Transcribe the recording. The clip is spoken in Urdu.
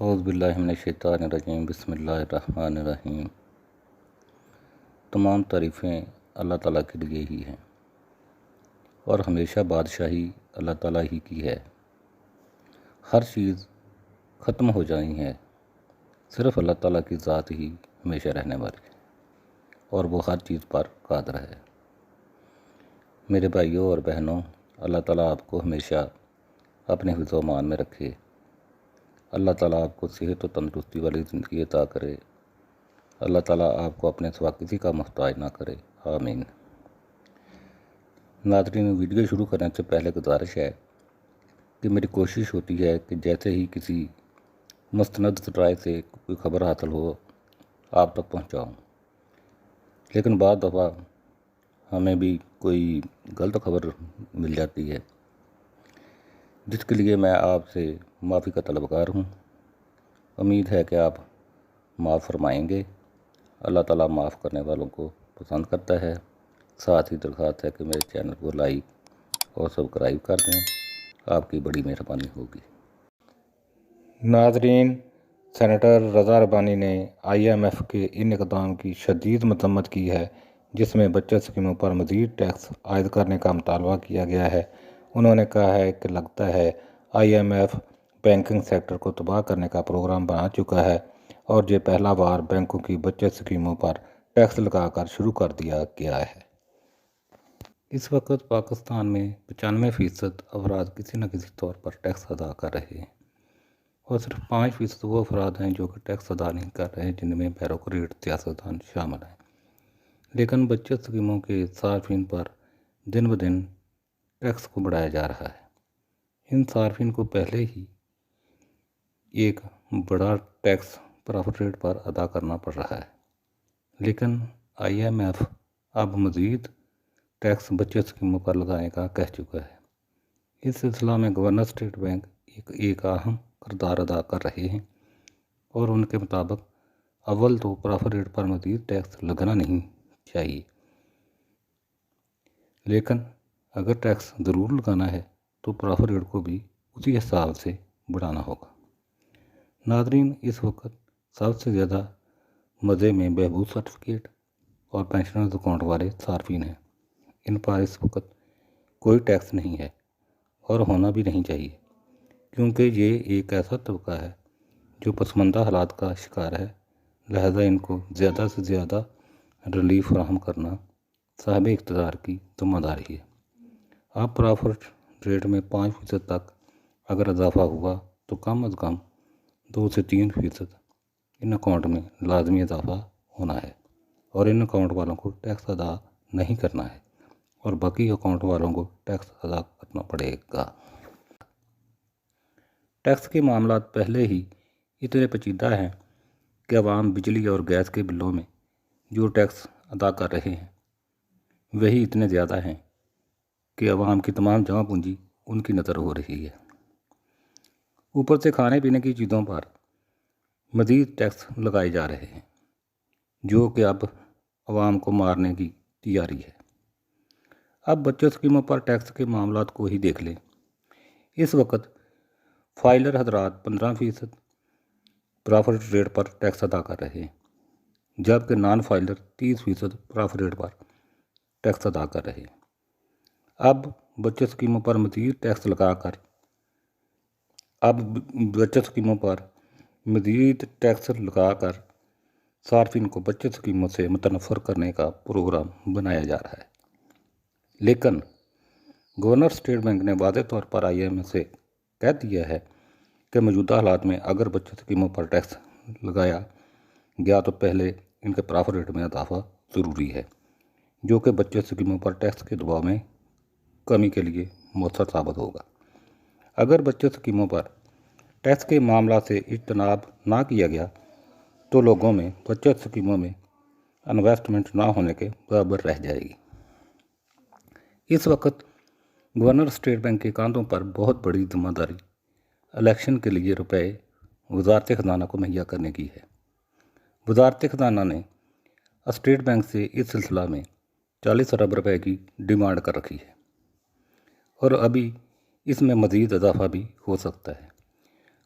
اعوذ باللہ من الشیطان الرجیم بسم اللہ الرحمن الرحیم۔ تمام تعریفیں اللہ تعالیٰ کے لیے ہی ہیں اور ہمیشہ بادشاہی اللہ تعالیٰ ہی کی ہے۔ ہر چیز ختم ہو جانی ہے، صرف اللہ تعالیٰ کی ذات ہی ہمیشہ رہنے والی ہے اور وہ ہر چیز پر قادر ہے۔ میرے بھائیوں اور بہنوں، اللہ تعالیٰ آپ کو ہمیشہ اپنے حفظ و امان میں رکھے۔ اللہ تعالیٰ آپ کو صحت و تندرستی والی زندگی عطا کرے۔ اللہ تعالیٰ آپ کو اپنے سوا کسی کا محتاج نہ کرے، آمین۔ ناظرین، ویڈیو شروع کرنے سے پہلے گزارش ہے کہ میری کوشش ہوتی ہے کہ جیسے ہی کسی مستند ذرائع سے کوئی خبر حاصل ہو آپ تک پہنچاؤں، لیکن بعض دفعہ ہمیں بھی کوئی غلط خبر مل جاتی ہے، جس کے لیے میں آپ سے معافی کا طلبگار ہوں۔ امید ہے کہ آپ معاف فرمائیں گے۔ اللہ تعالیٰ معاف کرنے والوں کو پسند کرتا ہے۔ ساتھ ہی درخواست ہے کہ میرے چینل کو لائک اور سبسکرائب کر دیں، آپ کی بڑی مہربانی ہوگی۔ ناظرین، سینیٹر رضا ربانی نے IMF کے ان اقدام کی شدید مذمت کی ہے جس میں بچت اسکیموں پر مزید ٹیکس عائد کرنے کا مطالبہ کیا گیا ہے۔ انہوں نے کہا ہے کہ لگتا ہے IMF بینکنگ سیکٹر کو تباہ کرنے کا پروگرام بنا چکا ہے اور یہ پہلا بار بینکوں کی بچت اسکیموں پر ٹیکس لگا کر شروع کر دیا گیا ہے۔ اس وقت پاکستان میں 95% افراد کسی نہ کسی طور پر ٹیکس ادا کر رہے ہیں اور صرف 5% وہ افراد ہیں جو کہ ٹیکس ادا نہیں کر رہے، جن میں بیوروکریٹ سیاستدان شامل ہیں۔ لیکن بچت اسکیموں کے صارفین پر دن بدن ٹیکس کو بڑھایا جا رہا ہے۔ ان صارفین کو پہلے ہی ایک بڑا ٹیکس پرافٹ ریٹ پر ادا کرنا پڑ رہا ہے، لیکن IMF اب مزید ٹیکس بچت اسکیموں پر لگانے کا کہہ چکا ہے۔ اس سلسلہ میں گورنر اسٹیٹ بینک ایک اہم کردار ادا کر رہے ہیں اور ان کے مطابق اول تو پرافٹ ریٹ پر مزید ٹیکس لگنا نہیں چاہیے، لیکن اگر ٹیکس ضرور لگانا ہے تو پرافٹ ریٹ کو بھی اسی حساب سے بڑھانا ہوگا۔ ناظرین، اس وقت سب سے زیادہ مزے میں بہبود سرٹیفکیٹ اور پینشنرز اکاؤنٹ والے صارفین ہیں۔ ان پر اس وقت کوئی ٹیکس نہیں ہے اور ہونا بھی نہیں چاہیے، کیونکہ یہ ایک ایسا طبقہ ہے جو پسماندہ حالات کا شکار ہے، لہذا ان کو زیادہ سے زیادہ ریلیف فراہم کرنا صاحب اقتدار کی ذمہ داری ہے۔ اب پرافٹ ریٹ میں 5% تک اگر اضافہ ہوا تو کم از کم 2 سے 3% ان اکاؤنٹ میں لازمی اضافہ ہونا ہے اور ان اکاؤنٹ والوں کو ٹیکس ادا نہیں کرنا ہے اور باقی اکاؤنٹ والوں کو ٹیکس ادا کرنا پڑے گا۔ ٹیکس کے معاملات پہلے ہی اتنے پیچیدہ ہیں کہ عوام بجلی اور گیس کے بلوں میں جو ٹیکس ادا کر رہے ہیں وہی اتنے زیادہ ہیں کہ عوام کی تمام جمع پونجی ان کی نظر ہو رہی ہے۔ اوپر سے کھانے پینے کی چیزوں پر مزید ٹیکس لگائے جا رہے ہیں جو کہ اب عوام کو مارنے کی تیاری ہے۔ اب بچت اسکیموں پر ٹیکس کے معاملات کو ہی دیکھ لیں۔ اس وقت فائلر حضرات 15% پرافٹ ریٹ پر ٹیکس ادا کر رہے ہیں، جبکہ نان فائلر 30% پرافٹ ریٹ پر ٹیکس ادا کر رہے ہیں۔ اب بچت اسکیموں پر مزید ٹیکس لگا کر صارفین کو بچت اسکیموں سے متنفر کرنے کا پروگرام بنایا جا رہا ہے، لیکن گورنر اسٹیٹ بینک نے واضح طور پر IMF سے کہہ دیا ہے کہ موجودہ حالات میں اگر بچت اسکیموں پر ٹیکس لگایا گیا تو پہلے ان کے پرافٹ ریٹ میں اضافہ ضروری ہے، جو کہ بچت اسکیموں پر ٹیکس کے دباؤ میں کمی کے لیے مؤثر ثابت ہوگا۔ اگر بچت اسکیموں پر ٹیکس کے معاملہ سے اجتناب نہ کیا گیا تو لوگوں میں بچت اسکیموں میں انویسٹمنٹ نہ ہونے کے برابر رہ جائے گی۔ اس وقت گورنر اسٹیٹ بینک کے کاندھوں پر بہت بڑی ذمہ داری الیکشن کے لیے روپے وزارت خزانہ کو مہیا کرنے کی ہے۔ وزارت خزانہ نے اسٹیٹ بینک سے اس سلسلہ میں 40 ارب روپے کی ڈیمانڈ کر رکھی ہے اور ابھی اس میں مزید اضافہ بھی ہو سکتا ہے۔